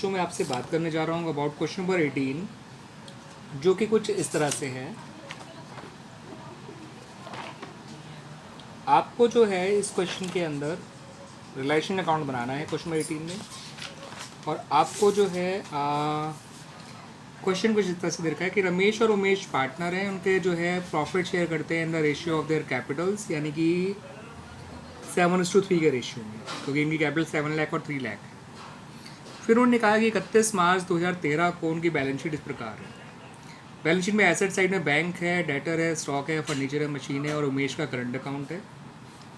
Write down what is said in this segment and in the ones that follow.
बच्चों मैं आपसे बात करने जा रहा हूँ अबाउट क्वेश्चन नंबर 18, जो कि कुछ इस तरह से है। आपको जो है इस क्वेश्चन के अंदर रिलेशन अकाउंट बनाना है क्वेश्चन नंबर 18 में, और आपको जो है क्वेश्चन कुछ इस तरह से दे रखा है कि रमेश और उमेश पार्टनर हैं, उनके जो है प्रॉफिट शेयर करते हैं in the ratio of their Capitals, यानी कि 7:3 के रेशियो में, क्योंकि इनकी कैपिटल 7 लाख और 3 लाख है। फिर उन्होंने कहा कि 31 मार्च 2013 को उनकी बैलेंस शीट इस प्रकार है। बैलेंस शीट में एसेट साइड में बैंक है, डेटर है, स्टॉक है, फर्नीचर है, मशीन है और उमेश का करंट अकाउंट है।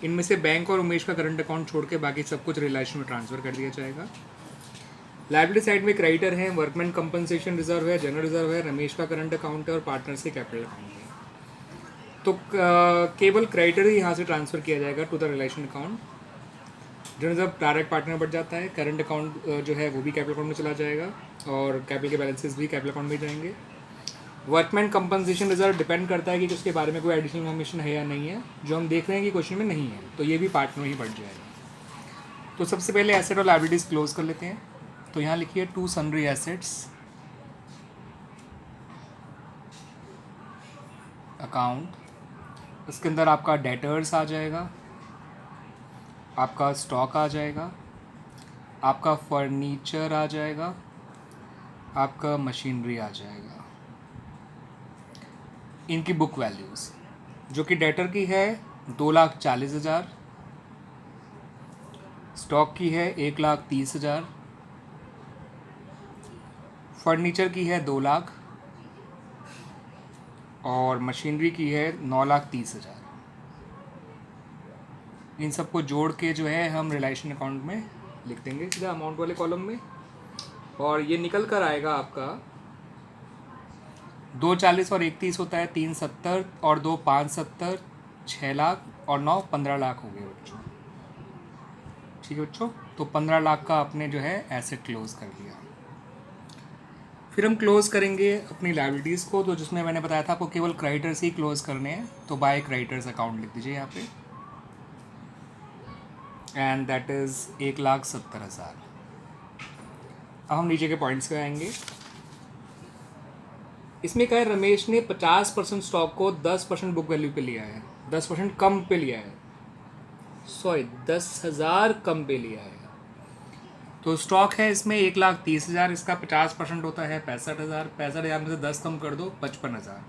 इनमें से बैंक और उमेश का करंट अकाउंट छोड़ के बाकी सब कुछ रिलायंस में ट्रांसफर कर दिया जाएगा। लाइबिलिटी साइड में क्रेडिटर है, वर्कमैन कंपनसेशन रिजर्व है, जनरल रिजर्व है, रमेश का करंट अकाउंट है और पार्टनर से कैपिटल अकाउंट है। तो केवल क्रेडिटर ही यहाँ से ट्रांसफर किया जाएगा टू द रिलेशन अकाउंट। जो जब डायरेक्ट पार्टनर बढ़ जाता है, करंट अकाउंट जो है वो भी कैपिटल अकाउंट में चला जाएगा और कैपिटल के बैलेंसेस भी कैपिटल अकाउंट में जाएंगे। वर्कमैन कंपनसेशन रिजर्व डिपेंड करता है कि उसके बारे में कोई एडिशनल इन्फॉर्मेशन है या नहीं है, जो हम देख रहे हैं कि क्वेश्चन में नहीं है, तो ये भी पार्ट में ही बढ़ जाएगा। तो सबसे पहले एसेट और लायबिलिटीज क्लोज कर लेते हैं। तो यहाँ लिखिए टू सन्ड्री एसेट्स अकाउंट, उसके अंदर आपका डेटर्स आ जाएगा, आपका स्टॉक आ जाएगा, आपका फर्नीचर आ जाएगा, आपका मशीनरी आ जाएगा। इनकी बुक वैल्यूज़ जो कि डेटर की है 2,40,000, स्टॉक की है 1,30,000, फर्नीचर की है 2 लाख और मशीनरी की है 9,30,000। इन सबको जोड़ के जो है हम रिलेशन अकाउंट में लिख देंगे सीधा अमाउंट वाले कॉलम में, और ये निकल कर आएगा आपका 2,40 और 1,30 होता है 3,70 और 2,5 70, 6 लाख और 9 15 लाख हो गए बच्चों। ठीक है बच्चों, तो 15 लाख का आपने जो है एसेट क्लोज कर लिया। फिर हम क्लोज करेंगे अपनी लायबिलिटीज़ को, तो जिसमें मैंने बताया था आपको केवल क्रेडिटर्स ही क्लोज करने हैं, तो बाय क्रेडिटर्स अकाउंट लिख दीजिए यहाँ पे, एंड दैट इज़ 1,70,000। अब हम नीचे के पॉइंट्स पे आएंगे। इसमें क्या है, रमेश ने 50% स्टॉक को 10% बुक वैल्यू पे लिया है, 10% कम पे लिया है, सॉरी 10,000 कम पे लिया है। तो स्टॉक है इसमें 1,30,000, इसका 50% होता है 65,000, 65,000 में से 10 कम कर दो 55,000,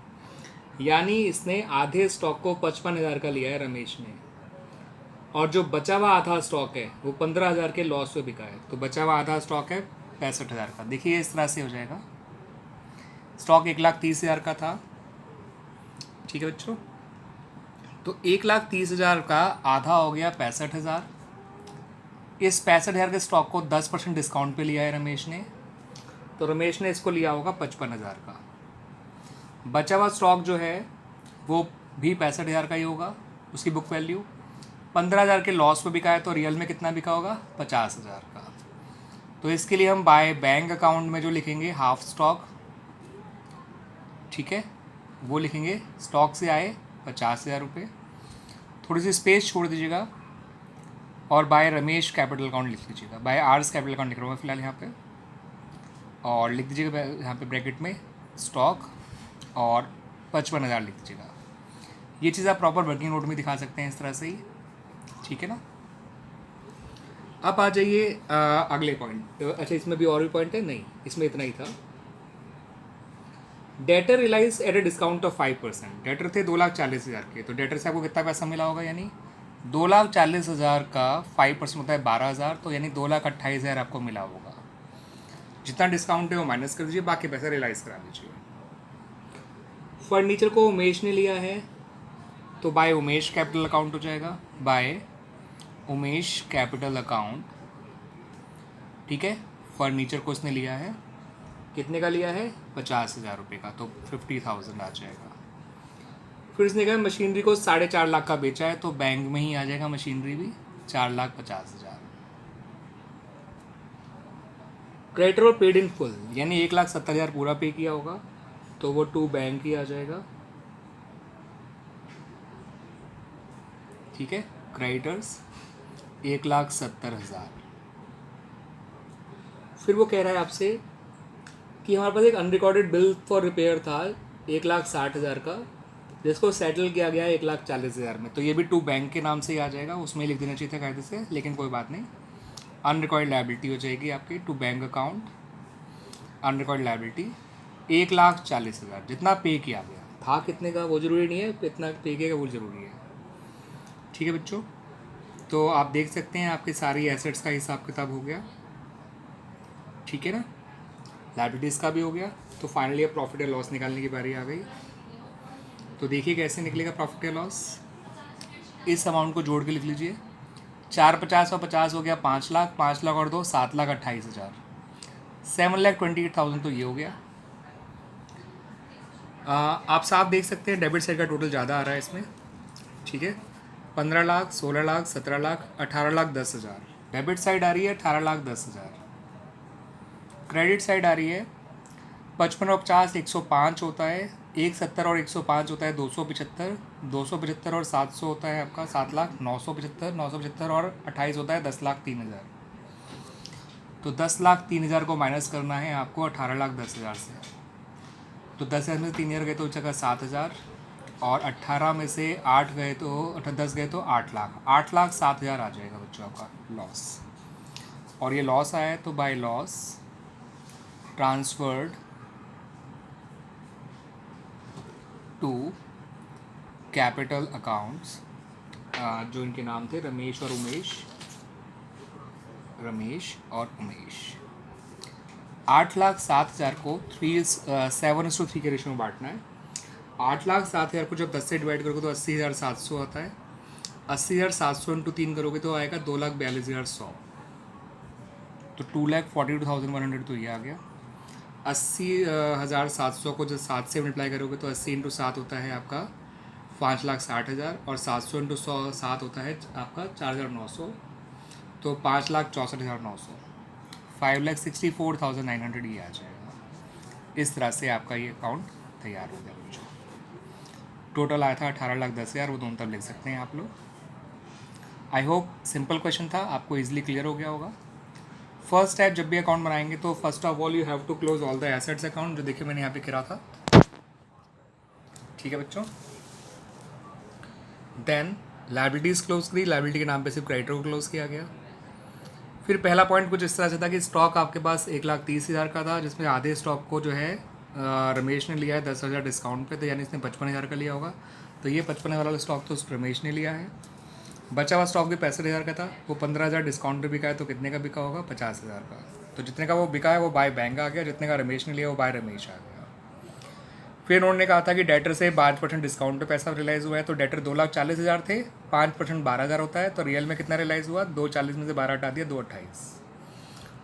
यानी इसने आधे स्टॉक को 55,000 का लिया है रमेश ने, और जो बचा हुआ आधा स्टॉक है वो 15,000 के लॉस पे बिका है। तो बचा हुआ आधा स्टॉक है 65,000 का। देखिए इस तरह से हो जाएगा, स्टॉक 1,30,000 का था, ठीक है बच्चों, तो 1,30,000 का आधा हो गया 65,000। इस 65,000 के स्टॉक को 10% डिस्काउंट पे लिया है रमेश ने, तो रमेश ने इसको लिया होगा 55,000 का। बचा हुआ स्टॉक जो है वो भी 65,000 का ही होगा, उसकी बुक वैल्यू 15,000 के लॉस पे बिका है, तो रियल में कितना बिका होगा 50,000 का। तो इसके लिए हम बाय बैंक अकाउंट में जो लिखेंगे हाफ स्टॉक, ठीक है, वो लिखेंगे, स्टॉक से आए 50,000 रुपये, थोड़ी सी स्पेस छोड़ दीजिएगा, और बाय रमेश कैपिटल अकाउंट लिख लीजिएगा, बाय आर्स कैपिटल अकाउंट लिख रहा हूँ मैं फिलहाल यहाँ पे, और लिख दीजिएगा यहाँ पे ब्रैकेट में स्टॉक और 55,000 लिख दीजिएगा। ये चीज़ आप प्रॉपर वर्किंग नोट में दिखा सकते हैं इस तरह से ही, ठीक है ना। अब आ जाइए अगले पॉइंट। अच्छा इसमें भी और भी पॉइंट है? नहीं, इसमें इतना ही था। Debtor relies eight a discount of 5%। Debtor थे 2,40,000 के, तो डेटर से आपको कितना पैसा मिला होगा, यानी 2,40,000 का 5% होता है 12,000, तो यानी 2,28,000 आपको मिला होगा। जितना डिस्काउंट है वो माइनस कर दीजिए, बाकी पैसा रियलाइज करा दीजिए। फर्नीचर को उमेश ने लिया है, तो बाय उमेश कैपिटल अकाउंट हो जाएगा, बाय उमेश कैपिटल अकाउंट, ठीक है। फर्नीचर को उसने लिया है, कितने का लिया है 50,000 रुपये का, तो 50,000 आ जाएगा। फिर इसने कहा मशीनरी को 4.5 लाख का बेचा है, तो बैंक में ही आ जाएगा मशीनरी भी 4,50,000। क्रेडिटर और पेड इन फुल, यानी 1,70,000 पूरा पे किया होगा, तो वो टू बैंक ही आ जाएगा, ठीक है। क्रेडिटर्स 1,70,000, फिर वो कह रहा है आपसे कि हमारे पास एक अनरिकॉर्डेड बिल फॉर रिपेयर था 1,60,000 का, जिसको सेटल किया गया 1,40,000 में। तो ये भी टू बैंक के नाम से ही आ जाएगा, उसमें लिख देना चाहिए था कायदे से, लेकिन कोई बात नहीं। अनरिकॉर्ड लायबिलिटी हो जाएगी आपकी to bank account, unrecorded liability 1,40,000 जितना पे किया गया था। कितने का वो ज़रूरी नहीं है, कितना पे किया वो ज़रूरी है। ठीक है बच्चों, तो आप देख सकते हैं आपके सारी एसेट्स का हिसाब किताब हो गया, ठीक है ना, लायबिलिटीज़ का भी हो गया। तो फाइनली अब प्रॉफिट या लॉस निकालने की बारी आ गई। तो देखिए कैसे निकलेगा प्रॉफिट या लॉस। इस अमाउंट को जोड़ के लिख लीजिए, 450 और 50 हो गया 5 लाख, 5 लाख और 2 7,28,000, 7,28,000 तो ये हो गया। आप साफ देख सकते हैं डेबिट साइड का टोटल ज़्यादा आ रहा है इसमें, ठीक है। 15 लाख, 16 लाख, 17 लाख, 18,10,000 डेबिट साइड आ रही है, 18,10,000 क्रेडिट साइड आ रही है। 55 और 50 105 होता है, 170 और 105 होता है 275, 275 और 700 होता है आपका 7,09,75, 975 और 28 होता है 10,03,000। तो 10,03,000 को माइनस करना है आपको 18,10,000 से। तो 10,000 में से 3,000 गए तो चका 7,000, और 18 में से 8 गए तो 10 गए तो 8 लाख, 8,07,000 आ जाएगा बच्चों आपका लॉस। और ये लॉस आया है तो by loss transferred to capital accounts, जो इनके नाम थे रमेश और उमेश, 8,07,000 को 7:3 के रेशियो में बांटना है। 8,07,000 को जब 10 से डिवाइड करोगे तो 80,700 आता है। 80,700 इंटू 3 करोगे तो आएगा 2,42,100, तो 2,42,100 तो ये आ गया। 80,700 को जब 7 से मल्टीप्लाई करोगे तो 80 इंटू 7 होता है आपका 5,60,000, और 700 इंटू 7 होता है आपका 4,900, तो 5,64,900, 5,64,900 ये आ जाएगा। इस तरह से आपका ये अकाउंट तैयार हो गया बच्चों। टोटल आया था 18,10,000, वो दोनों तरफ लिख सकते हैं आप लोग। आई होप सिंपल क्वेश्चन था, आपको इजीली क्लियर हो गया होगा। फर्स्ट स्टेप, जब भी अकाउंट बनाएंगे तो first of all you have to close all the assets account, जो देखिए मैंने यहाँ पे करा था, ठीक है बच्चों। देन लायबिलिटीज़ क्लोज करी, लायबिलिटी के नाम पे सिर्फ क्रेडिटर को क्लोज किया गया। फिर पहला पॉइंट कुछ इस तरह से था कि स्टॉक आपके पास 1,30,000 का था, जिसमें आधे स्टॉक को जो है रमेश ने लिया है 10,000 डिस्काउंट पे, तो यानी इसने 55,000 का लिया होगा। तो ये 55,000 वाला स्टॉक तो रमेश ने लिया है। बचा हुआ स्टॉक भी 65,000 का था, वो 15,000 डिस्काउंट पे बिका है, तो कितने का बिका होगा 50,000 का। तो जितने का वो बिका है वो बाय बैंक आ गया, जितने का रमेश ने लिया वो बाय रमेश आ गया। फिर उन्होंने कहा था कि डेटर से 5% डिस्काउंट पे पैसा रियलाइज़ हुआ है, तो डेटर 2,40,000 थे, 5% 12,000 होता है, तो रियल में कितना रियलाइज़ हुआ, 2,40 में से 12 हटा दिया 2,28।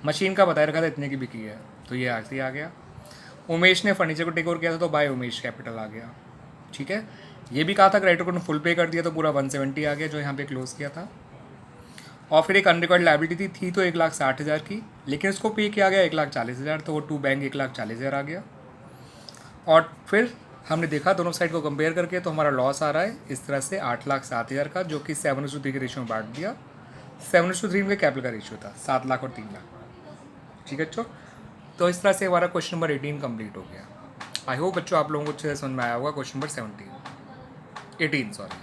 मशीन का बताया रखा था इतने की बिकी है, तो ये ऐसे ही आ गया। उमेश ने फर्नीचर को टेक ओवर किया था, तो बाय उमेश कैपिटल आ गया, ठीक है। ये भी कहा था क्रेडिटर को फुल पे कर दिया, तो पूरा 170 आ गया जो यहाँ पे क्लोज किया था। और फिर एक अनरिकॉर्ड लायबिलिटी थी तो 1,60,000 की, लेकिन उसको पे किया गया 1,40,000, तो वो टू बैंक 1,40,000 आ गया। और फिर हमने देखा दोनों साइड को कंपेयर करके, तो हमारा लॉस आ रहा है इस तरह से 8,07,000 का, जो कि 7:3 के रेशियो में बांट दिया। 7:3 में कैपिटल का रेशियो था, 7 लाख और 3 लाख, ठीक है बच्चों। तो इस तरह से हमारा क्वेश्चन नंबर 18 कंप्लीट हो गया। आई होप बच्चों आप लोगों को अच्छे से समझ में आया होगा क्वेश्चन नंबर 18 सॉरी।